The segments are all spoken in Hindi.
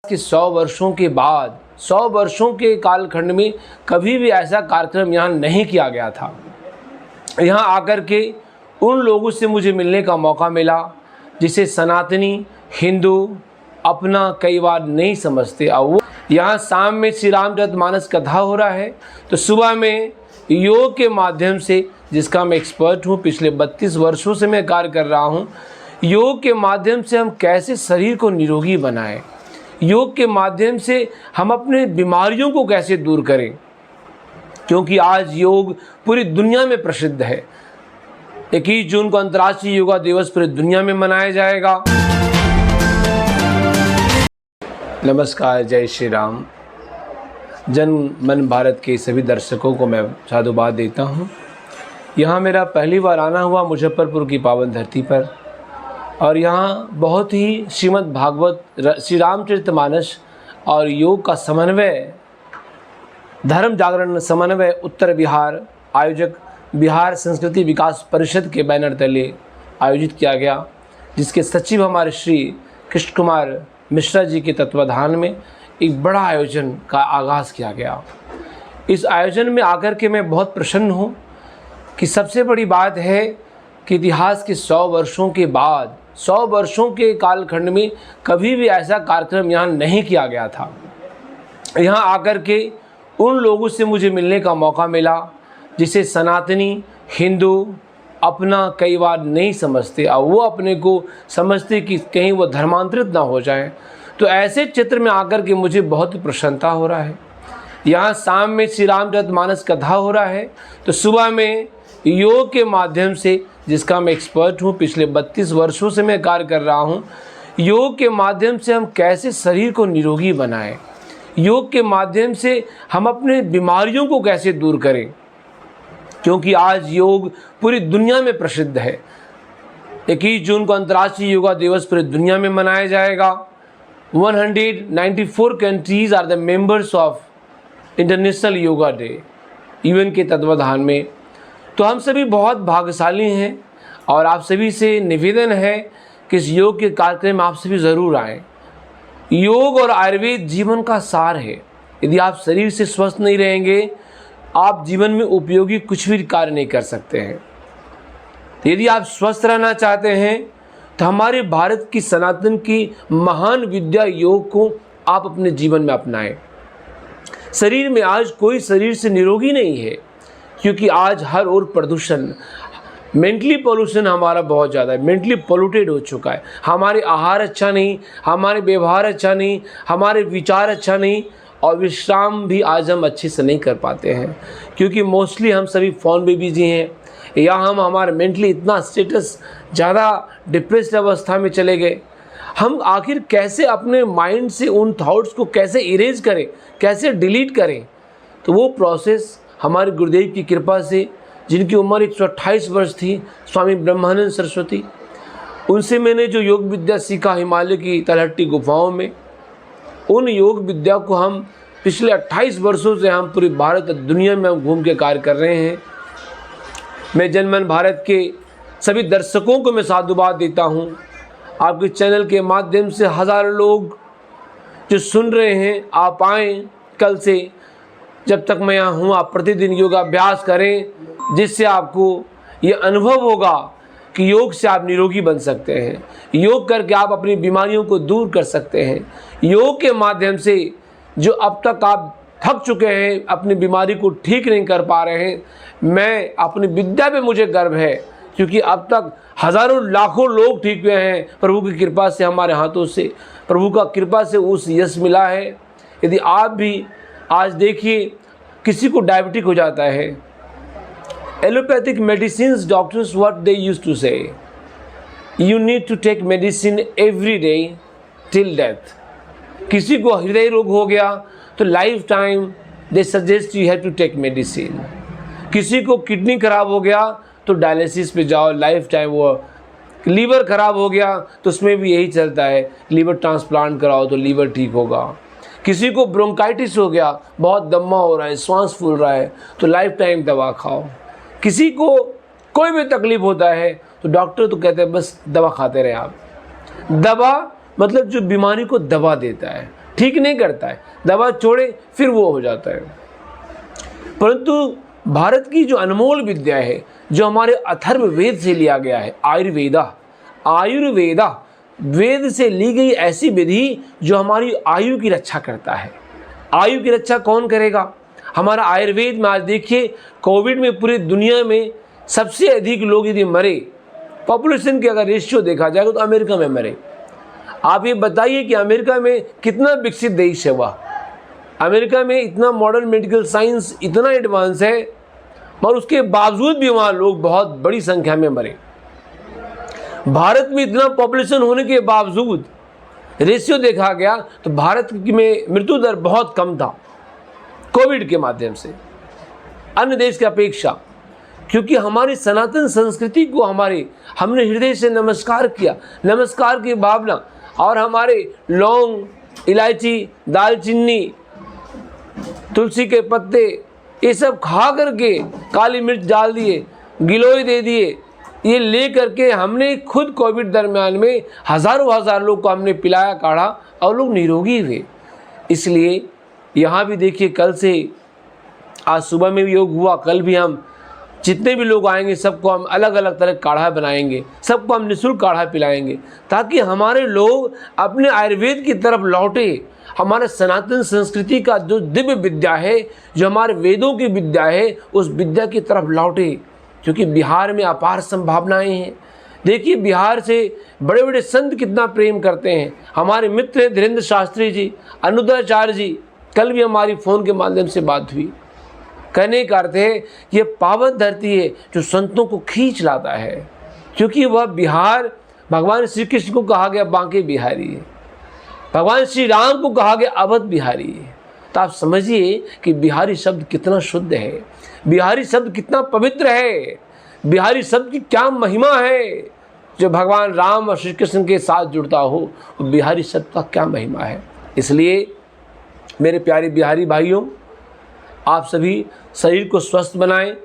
कि 100 वर्षों के बाद 100 वर्षों के कालखंड में कभी भी ऐसा कार्यक्रम यहाँ नहीं किया गया था। यहाँ आकर के उन लोगों से मुझे मिलने का मौका मिला जिसे सनातनी हिंदू अपना कई बार नहीं समझते। और वो यहाँ शाम में श्री रामचरितमानस कथा हो रहा है, तो सुबह में योग के माध्यम से, जिसका मैं एक्सपर्ट हूँ, पिछले 32 वर्षों से मैं कार्य कर रहा हूँ, योग के माध्यम से हम कैसे शरीर को निरोगी बनाएं, योग के माध्यम से हम अपने बीमारियों को कैसे दूर करें, क्योंकि आज योग पूरी दुनिया में प्रसिद्ध है। 21 जून को अंतर्राष्ट्रीय योगा दिवस पूरी दुनिया में मनाया जाएगा। नमस्कार, जय श्री राम। जन मन भारत के सभी दर्शकों को मैं साधुवाद देता हूँ। यहाँ मेरा पहली बार आना हुआ मुजफ्फरपुर की पावन धरती पर, और यहाँ बहुत ही श्रीमद् भागवत, श्री रामचरितमानस और योग का समन्वय, धर्म जागरण समन्वय उत्तर बिहार आयोजक बिहार संस्कृति विकास परिषद के बैनर तले आयोजित किया गया, जिसके सचिव हमारे श्री कृष्ण कुमार मिश्रा जी के तत्वाधान में एक बड़ा आयोजन का आगाज़ किया गया। इस आयोजन में आकर के मैं बहुत प्रसन्न हूँ कि सबसे बड़ी बात है कि इतिहास के 100 वर्षों के बाद 100 वर्षों के कालखंड में कभी भी ऐसा कार्यक्रम यहाँ नहीं किया गया था। यहाँ आकर के उन लोगों से मुझे मिलने का मौका मिला जिसे सनातनी हिंदू अपना कई बार नहीं समझते, और वो अपने को समझते कि कहीं वो धर्मांतरित ना हो जाएं। तो ऐसे चित्र में आकर के मुझे बहुत प्रसन्नता हो रहा है। यहाँ शाम में श्री रामचरितमानस कथा हो रहा है, तो सुबह में योग के माध्यम से, जिसका मैं एक्सपर्ट हूँ, पिछले 32 वर्षों से मैं कार्य कर रहा हूँ, योग के माध्यम से हम कैसे शरीर को निरोगी बनाएं, योग के माध्यम से हम अपने बीमारियों को कैसे दूर करें, क्योंकि आज योग पूरी दुनिया में प्रसिद्ध है। 21 जून को अंतर्राष्ट्रीय योगा दिवस पूरी दुनिया में मनाया जाएगा। 194 countries are the members of international yoga day, UN के तत्वाधान में। तो हम सभी बहुत भाग्यशाली हैं, और आप सभी से निवेदन है कि इस योग के कार्यक्रम में आप सभी ज़रूर आएँ। योग और आयुर्वेद जीवन का सार है। यदि आप शरीर से स्वस्थ नहीं रहेंगे, आप जीवन में उपयोगी कुछ भी कार्य नहीं कर सकते हैं। तो यदि आप स्वस्थ रहना चाहते हैं, तो हमारे भारत की सनातन की महान विद्या योग को आप अपने जीवन में अपनाएं। शरीर में आज कोई शरीर से निरोगी नहीं है, क्योंकि आज हर ओर प्रदूषण, मेंटली पोल्यूशन हमारा बहुत ज़्यादा है, मेंटली पोल्यूटेड हो चुका है। हमारे आहार अच्छा नहीं, हमारे व्यवहार अच्छा नहीं, हमारे विचार अच्छा नहीं, और विश्राम भी आज हम अच्छे से नहीं कर पाते हैं, क्योंकि मोस्टली हम सभी फ़ोन में बिजी हैं, या हम हमारे मेंटली इतना स्टेटस ज़्यादा डिप्रेस्ड अवस्था में चले गए। हम आखिर कैसे अपने माइंड से उन थॉट्स को कैसे इरेज करें, कैसे डिलीट करें? तो वो प्रोसेस हमारे गुरुदेव की कृपा से, जिनकी उम्र 128 वर्ष थी, स्वामी ब्रह्मानंद सरस्वती, उनसे मैंने जो योग विद्या सीखा हिमालय की तलहट्टी गुफाओं में, उन योग विद्या को हम पिछले 28 वर्षों से हम पूरी भारत दुनिया में हम घूम के कार्य कर रहे हैं। मैं जनमन भारत के सभी दर्शकों को मैं साधुवाद देता हूँ। आपके चैनल के माध्यम से हज़ारों लोग जो सुन रहे हैं, आप आएँ। कल से जब तक मैं यहाँ हूँ, आप प्रतिदिन योगाभ्यास करें, जिससे आपको ये अनुभव होगा कि योग से आप निरोगी बन सकते हैं। योग करके आप अपनी बीमारियों को दूर कर सकते हैं। योग के माध्यम से जो अब तक आप थक चुके हैं, अपनी बीमारी को ठीक नहीं कर पा रहे हैं, मैं अपनी विद्या पे मुझे गर्व है, क्योंकि अब तक हज़ारों लाखों लोग ठीक हुए हैं प्रभु की कृपा से, हमारे हाथों से, प्रभु का कृपा से उस यश मिला है। यदि आप भी आज देखिए, किसी को डायबिटिक हो जाता है, allopathic medicines, doctors what they used to say, you need to take medicine every day till death. किसी को हृदय रोग हो गया तो life time they suggest you have to take medicine. किसी को किडनी खराब हो गया तो डायलिसिस पे जाओ, लाइफ टाइम। वो लीवर खराब हो गया तो उसमें भी यही चलता है, लीवर ट्रांसप्लांट कराओ तो लीवर ठीक होगा। किसी को ब्रोंकाइटिस हो गया, बहुत दम्मा हो रहा है, श्वास फूल रहा है, तो लाइफ टाइम दवा खाओ। किसी को कोई भी तकलीफ होता है तो डॉक्टर तो कहते हैं बस दवा खाते रहे आप। दवा मतलब जो बीमारी को दबा देता है, ठीक नहीं करता है, दवा छोड़े फिर वो हो जाता है। परंतु भारत की जो अनमोल विद्या है, जो हमारे अथर्ववेद से लिया गया है, आयुर्वेदा वेद से ली गई ऐसी विधि जो हमारी आयु की रक्षा करता है। आयु की रक्षा कौन करेगा? हमारा आयुर्वेद में आज देखिए, कोविड में पूरी दुनिया में सबसे अधिक लोग यदि मरे, पॉपुलेशन के अगर रेशियो देखा जाएगा तो अमेरिका में मरे। आप ये बताइए कि अमेरिका में कितना विकसित देश है वह, अमेरिका में इतना मॉडर्न मेडिकल साइंस इतना एडवांस है, और उसके बावजूद भी वहाँ लोग बहुत बड़ी संख्या में मरे। भारत में इतना पॉपुलेशन होने के बावजूद रेशियो देखा गया तो भारत में मृत्यु दर बहुत कम था कोविड के माध्यम से अन्य देश की अपेक्षा, क्योंकि हमारी सनातन संस्कृति को हमने हृदय से नमस्कार किया, नमस्कार की भावना, और हमारे लौंग, इलायची, दालचीनी, तुलसी के पत्ते, ये सब खा करके, काली मिर्च डाल दिए, गिलोय दे दिए, ये ले करके हमने खुद कोविड दरमियान में हज़ारों लोग को हमने पिलाया काढ़ा और लोग निरोगी हुए। इसलिए यहाँ भी देखिए, कल से आज सुबह में भी योग हुआ, कल भी हम जितने भी लोग आएंगे सबको हम अलग अलग तरह काढ़ा बनाएंगे, सबको हम निःशुल्क काढ़ा पिलाएंगे, ताकि हमारे लोग अपने आयुर्वेद की तरफ लौटे। हमारे सनातन संस्कृति का जो दिव्य विद्या है, जो हमारे वेदों की विद्या है, उस विद्या की तरफ लौटे, क्योंकि बिहार में अपार संभावनाएं हैं। देखिए, बिहार से बड़े बड़े संत कितना प्रेम करते हैं। हमारे मित्र हैं धीरेन्द्र शास्त्री जी, अनुदाचार्य जी, कल भी हमारी फ़ोन के माध्यम से बात हुई। कहने का अर्थ है, ये पावन धरती है जो संतों को खींच लाता है, क्योंकि वह बिहार भगवान श्री कृष्ण को कहा गया बांके बिहारी है, भगवान श्री राम को कहा गया अवध बिहारी है। तो आप समझिए कि बिहारी शब्द कितना शुद्ध है, बिहारी शब्द कितना पवित्र है, बिहारी शब्द की क्या महिमा है। जो भगवान राम और श्री कृष्ण के साथ जुड़ता हो, वो बिहारी शब्द का क्या महिमा है। इसलिए मेरे प्यारे बिहारी भाइयों, आप सभी शरीर को स्वस्थ बनाएं,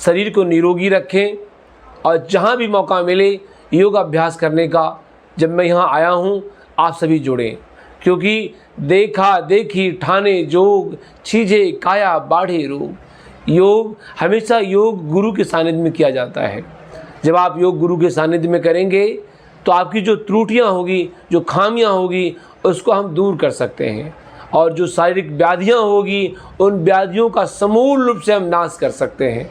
शरीर को निरोगी रखें, और जहाँ भी मौका मिले योग अभ्यास करने का, जब मैं यहाँ आया हूँ आप सभी जुड़ें, क्योंकि देखा देखी ठाने जोग, छीजे काया बाढ़े रोग। योग हमेशा योग गुरु के सानिध्य में किया जाता है। जब आप योग गुरु के सानिध्य में करेंगे तो आपकी जो त्रुटियाँ होगी, जो खामियाँ होगी, उसको हम दूर कर सकते हैं, और जो शारीरिक व्याधियाँ होगी, उन व्याधियों का समूल रूप से हम नाश कर सकते हैं।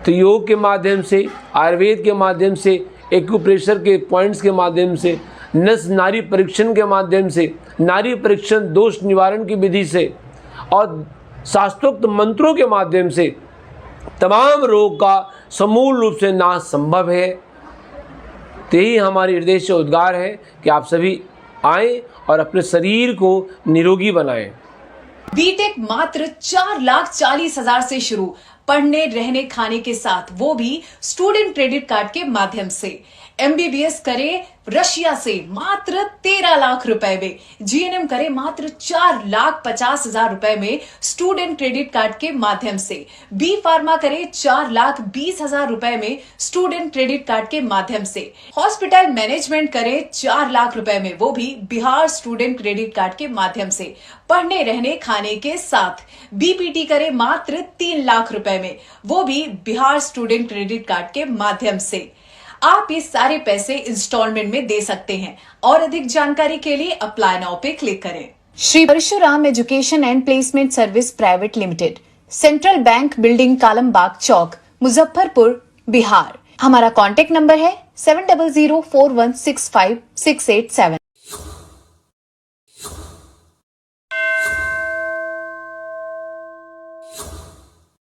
तो योग के माध्यम से, आयुर्वेद के माध्यम से, एक्यूप्रेशर के पॉइंट्स के माध्यम से, नस नारी परीक्षण के माध्यम से, नारी परीक्षण दोष निवारण की विधि से, और शास्त्रोक्त मंत्रों के माध्यम से तमाम रोग का समूल रूप से नाश संभव है। तो यही हमारी हृदय से उद्गार है कि आप सभी आएं और अपने शरीर को निरोगी बनाएं। बीटेक मात्र 4,40,000 से शुरू, पढ़ने रहने खाने के साथ, वो भी स्टूडेंट क्रेडिट कार्ड के माध्यम से। MBBS करे रशिया से मात्र 13 लाख रुपए में, GNM करे मात्र 4,50,000 रुपए में स्टूडेंट क्रेडिट कार्ड के माध्यम से। B फार्मा करे 4,20,000 रुपए में स्टूडेंट क्रेडिट कार्ड के माध्यम से। हॉस्पिटल मैनेजमेंट करे 4 लाख रुपए में, वो भी बिहार स्टूडेंट क्रेडिट कार्ड के माध्यम से। पढ़ने रहने खाने के साथ BPT करे मात्र 3 लाख रुपए में, वो भी बिहार स्टूडेंट क्रेडिट कार्ड के माध्यम से। आप ये सारे पैसे इंस्टॉलमेंट में दे सकते हैं, और अधिक जानकारी के लिए अप्लाई नाउ पे क्लिक करें। Shri Parshuram education and placement service private limited, central bank building, Kalambagh Chowk, Muzaffarpur, Bihar. हमारा कॉन्टेक्ट नंबर है 7004165687।